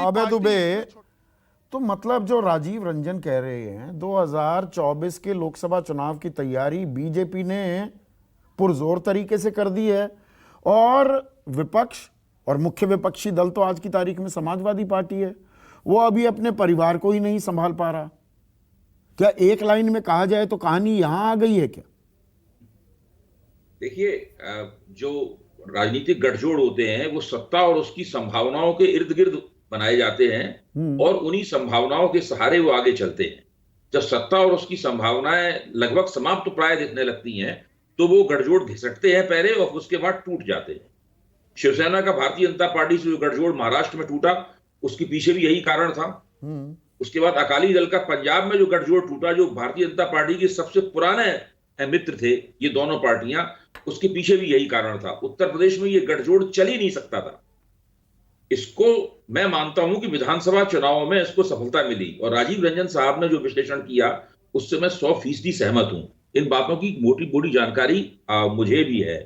अबे दुबे, तो मतलब जो राजीव रंजन कह रहे हैं 2024 के लोकसभा चुनाव की तैयारी बीजेपी ने पुरजोर तरीके से कर दी है, और विपक्ष और मुख्य विपक्षी दल तो आज की तारीख में समाजवादी पार्टी है, वो अभी अपने परिवार को ही नहीं संभाल पा रहा। क्या एक लाइन में कहा जाए तो कहानी यहां आ गई है क्या? देखिए, जो राजनीतिक गठजोड़ होते हैं वो सत्ता और उसकी संभावनाओं के इर्द गिर्द बनाए जाते हैं और उन्हीं संभावनाओं के सहारे वो आगे चलते हैं। जब सत्ता और उसकी संभावनाएं लगभग समाप्त प्राय दिखने लगती हैं तो वो गठजोड़ घिसटते हैं पहले और उसके बाद टूट जाते हैं। शिवसेना का भारतीय जनता पार्टी से जो गठजोड़ महाराष्ट्र में टूटा, उसके पीछे भी यही कारण था। उसके बाद अकाली दल का पंजाब में जो गठजोड़ टूटा, जो भारतीय जनता पार्टी के सबसे पुराने मित्र थे ये दोनों पार्टियां, उसके पीछे भी यही कारण था। उत्तर प्रदेश में ये गठजोड़ चल ही नहीं सकता था। इसको मैं मानता हूं कि विधानसभा चुनावों में इसको सफलता मिली, और राजीव रंजन साहब ने जो विश्लेषण किया उससे मैं 100% सहमत हूं। इन बातों की मोटी मोटी जानकारी मुझे भी है।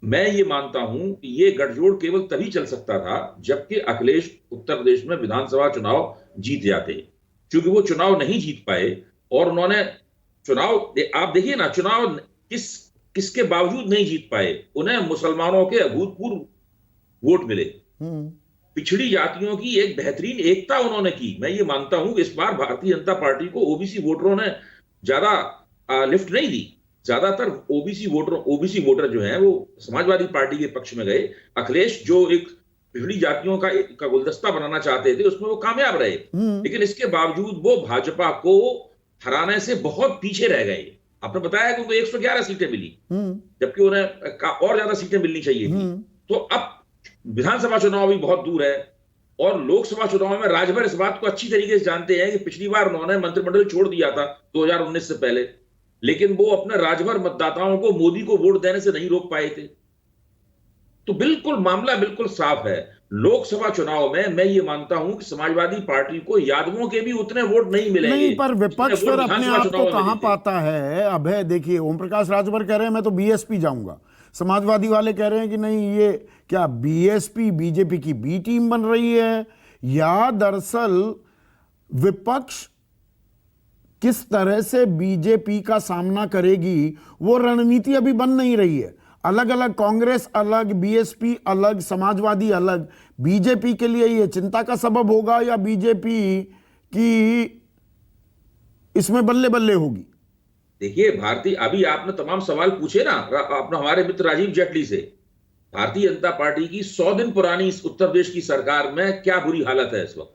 मैं ये मानता हूं कि ये गठजोड़ केवल तभी चल सकता था जबकि अखिलेश उत्तर प्रदेश में विधानसभा चुनाव जीत जाते। क्योंकि वो चुनाव नहीं जीत पाए, और उन्होंने चुनाव, आप देखिए ना, चुनाव किसके बावजूद नहीं जीत पाए, उन्हें मुसलमानों के अभूतपूर्व वोट मिले। पिछड़ी जातियों की एक बेहतरीन एकता उन्होंने की। मैं ये मानता हूं कि इस बार भारतीय जनता पार्टी को ओबीसी वोटरों ने ज्यादा लिफ्ट नहीं दी। ज्यादातर ओबीसी वोटर जो हैं वो समाजवादी पार्टी के पक्ष में गए। अखिलेश जो एक पिछड़ी जातियों का गुलदस्ता बनाना चाहते थे उसमें वो कामयाब रहे, लेकिन इसके बावजूद वो भाजपा को हराने से बहुत पीछे रह गए। आपने बताया कि उनको 111 सीटें मिली, जबकि उन्हें और ज्यादा सीटें मिलनी चाहिए थी। तो अब विधानसभा चुनाव भी बहुत दूर है, और लोकसभा चुनाव में राजभर इस बात को अच्छी तरीके से जानते हैं कि पिछली बार उन्होंने मंत्रिमंडल छोड़ दिया था 2019 से पहले, लेकिन वो अपने राजभर मतदाताओं को मोदी को वोट देने से नहीं रोक पाए थे। तो बिल्कुल मामला बिल्कुल साफ है। लोकसभा चुनाव में मैं ये मानता हूं कि समाजवादी पार्टी को यादवों के भी उतने वोट नहीं मिलेंगे। नहीं, पर विपक्ष फिर अपने आप को कहां पाता है? अब है, देखिए, ओम प्रकाश राजभर कह रहे हैं मैं तो बीएसपी जाऊंगा, समाजवादी वाले कह रहे हैं कि नहीं, ये क्या बीएसपी बीजेपी की बी टीम बन रही है, या दरअसल विपक्ष किस तरह से बीजेपी का सामना करेगी वो रणनीति अभी बन नहीं रही है। अलग अलग, कांग्रेस अलग, बीएसपी अलग, समाजवादी अलग। बीजेपी के लिए ये चिंता का सबब होगा या बीजेपी की इसमें बल्ले बल्ले होगी? देखिए भारतीय, अभी आपने तमाम सवाल पूछे ना आपने हमारे मित्र राजीव जेटली से। भारतीय जनता पार्टी की 100 दिन पुरानी इस उत्तर प्रदेश की सरकार में क्या बुरी हालत है इस वक्त।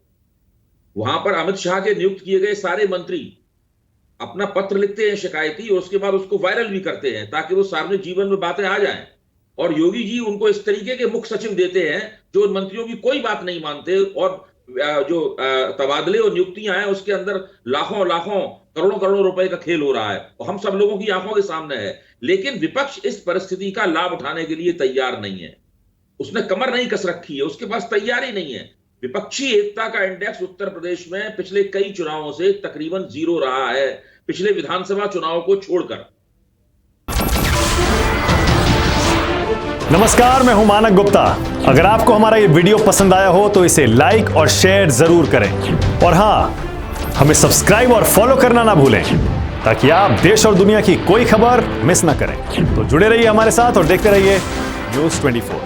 वहां पर अमित शाह के नियुक्त किए गए सारे मंत्री अपना पत्र लिखते हैं शिकायती, और उसके बाद उसको वायरल भी करते हैं ताकि वो सार्वजनिक जीवन में बातें आ जाएं। और योगी जी उनको इस तरीके के मुख्य सचिव देते हैं जो उन मंत्रियों की कोई बात नहीं मानते, और जो तबादले और नियुक्तियां हैं उसके अंदर लाखों लाखों करोड़ों करोड़ों रुपए का खेल हो रहा है, और हम सब लोगों की आंखों के सामने है। लेकिन विपक्ष इस परिस्थिति का लाभ उठाने के लिए तैयार नहीं है। उसने कमर नहीं कस रखी है, उसके पास तैयारी नहीं है। विपक्षी एकता का इंडेक्स उत्तर प्रदेश में पिछले कई चुनावों से तकरीबन 0 रहा है, पिछले विधानसभा चुनाव को छोड़कर। नमस्कार, मैं हूं मानक गुप्ता। अगर आपको हमारा ये वीडियो पसंद आया हो तो इसे लाइक और शेयर जरूर करें, और हां, हमें सब्सक्राइब और फॉलो करना ना भूलें ताकि आप देश और दुनिया की कोई खबर मिस ना करें। तो जुड़े रहिए हमारे साथ और देखते रहिए न्यूज़ 24।